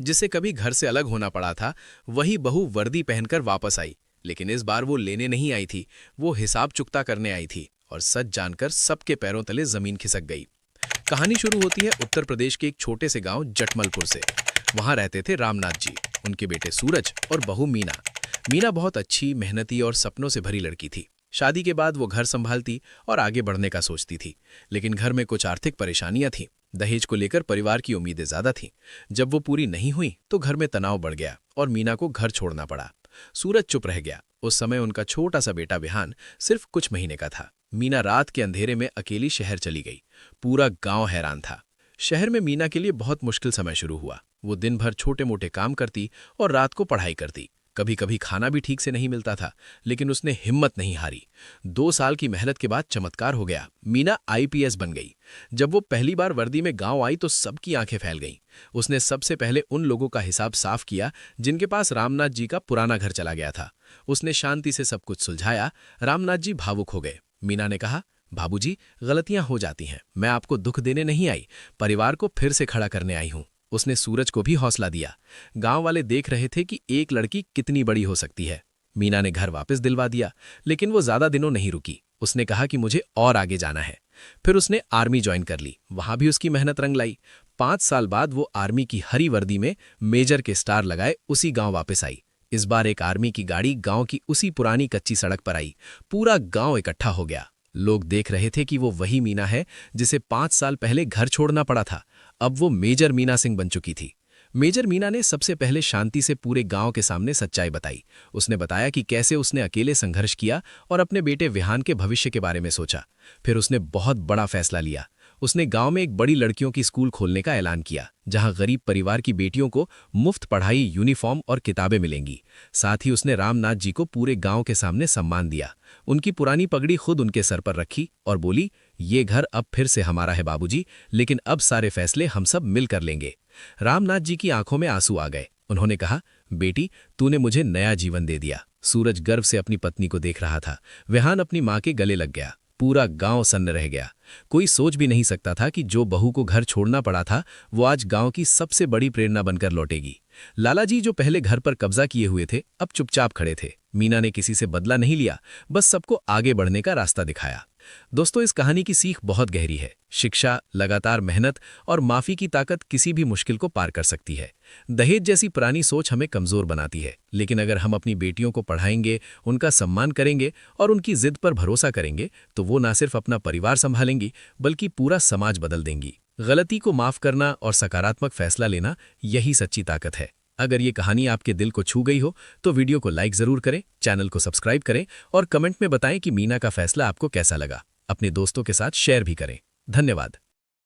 जिसे कभी घर से अलग होना पड़ा था, वही बहू वर्दी पहनकर वापस आई। लेकिन इस बार वो लेने नहीं आई थी, वो हिसाब चुकता करने आई थी। और सच जानकर सबके पैरों तले जमीन खिसक गई। कहानी शुरू होती है उत्तर प्रदेश के एक छोटे से गांव जटमलपुर से। वहां रहते थे रामनाथ जी, उनके बेटे सूरज और बहू मीना। मीना बहुत अच्छी, मेहनती और सपनों से भरी लड़की थी। शादी के बाद वो घर संभालती और आगे बढ़ने का सोचती थी। लेकिन घर में कुछ आर्थिक परेशानियां थीं। दहेज को लेकर परिवार की उम्मीदें ज्यादा थीं। जब वो पूरी नहीं हुई तो घर में तनाव बढ़ गया और मीना को घर छोड़ना पड़ा। सूरज चुप रह गया। उस समय उनका छोटा सा बेटा विहान सिर्फ कुछ महीने का था। मीना रात के अंधेरे में अकेली शहर चली गई। पूरा गांव हैरान था। शहर में मीना के लिए बहुत मुश्किल समय शुरू हुआ। वो दिन भर छोटे मोटे काम करती और रात को पढ़ाई करती। कभी कभी खाना भी ठीक से नहीं मिलता था, लेकिन उसने हिम्मत नहीं हारी। 2 साल की मेहनत के बाद चमत्कार हो गया। मीना आईपीएस बन गई। जब वो पहली बार वर्दी में गांव आई तो सबकी आंखें फैल गईं। उसने सबसे पहले उन लोगों का हिसाब साफ किया जिनके पास रामनाथ जी का पुराना घर चला गया था। उसने शांति से सब कुछ सुलझाया। रामनाथ जी भावुक हो गए। मीना ने कहा, बाबूजी, गलतियां हो जाती हैं, मैं आपको दुख देने नहीं आई, परिवार को फिर से खड़ा करने आई हूं। उसने सूरज को भी हौसला दिया। गांव वाले देख रहे थे कि एक लड़की कितनी बड़ी हो सकती है। मीना ने घर वापस दिलवा दिया, लेकिन वो ज्यादा दिनों नहीं रुकी। उसने कहा कि मुझे और आगे जाना है। फिर उसने आर्मी ज्वाइन कर ली। वहां भी उसकी मेहनत रंग लाई। 5 साल बाद वो आर्मी की हरी वर्दी में मेजर के स्टार लगाए उसी गांव वापस आई। इस बार एक आर्मी की गाड़ी गांव की उसी पुरानी कच्ची सड़क पर आई। पूरा गांव इकट्ठा हो गया। लोग देख रहे थे कि वो वही मीना है जिसे 5 साल पहले घर छोड़ना पड़ा था। अब वो मेजर मीना सिंह बन चुकी थी। मेजर मीना ने सबसे पहले शांति से पूरे गांव के सामने सच्चाई बताई। उसने बताया कि कैसे उसने अकेले संघर्ष किया और अपने बेटे विहान के भविष्य के बारे में सोचा। फिर उसने बहुत बड़ा फैसला लिया। उसने गांव में एक बड़ी लड़कियों की स्कूल खोलने का ऐलान किया, जहां गरीब परिवार की बेटियों को मुफ्त पढ़ाई, यूनिफॉर्म और किताबें मिलेंगी। साथ ही उसने रामनाथ जी को पूरे गांव के सामने सम्मान दिया। उनकी पुरानी पगड़ी खुद उनके सर पर रखी और बोली, ये घर अब फिर से हमारा है बाबूजी, लेकिन अब सारे फैसले हम सब मिलकर लेंगे। रामनाथ जी की आंखों में आंसू आ गए। उन्होंने कहा, बेटी, तूने मुझे नया जीवन दे दिया। सूरज गर्व से अपनी पत्नी को देख रहा था। विहान अपनी मां के गले लग गया। पूरा गांव सन्न रह गया। कोई सोच भी नहीं सकता था कि जो बहू को घर छोड़ना पड़ा था, वो आज गांव की सबसे बड़ी प्रेरणा बनकर लौटेगी। लालाजी, जो पहले घर पर कब्जा किए हुए थे, अब चुपचाप खड़े थे। मीना ने किसी से बदला नहीं लिया, बस सबको आगे बढ़ने का रास्ता दिखाया। दोस्तों, इस कहानी की सीख बहुत गहरी है। शिक्षा, लगातार मेहनत और माफी की ताकत किसी भी मुश्किल को पार कर सकती है। दहेज जैसी पुरानी सोच हमें कमजोर बनाती है, लेकिन अगर हम अपनी बेटियों को पढ़ाएंगे, उनका सम्मान करेंगे और उनकी जिद पर भरोसा करेंगे, तो वो न सिर्फ अपना परिवार संभालेंगी, बल्कि पूरा समाज बदल देंगी। गलती को माफ करना और सकारात्मक फैसला लेना, यही सच्ची ताकत है। अगर ये कहानी आपके दिल को छू गई हो तो वीडियो को लाइक जरूर करें, चैनल को सब्सक्राइब करें और कमेंट में बताएं कि मीना का फैसला आपको कैसा लगा। अपने दोस्तों के साथ शेयर भी करें। धन्यवाद।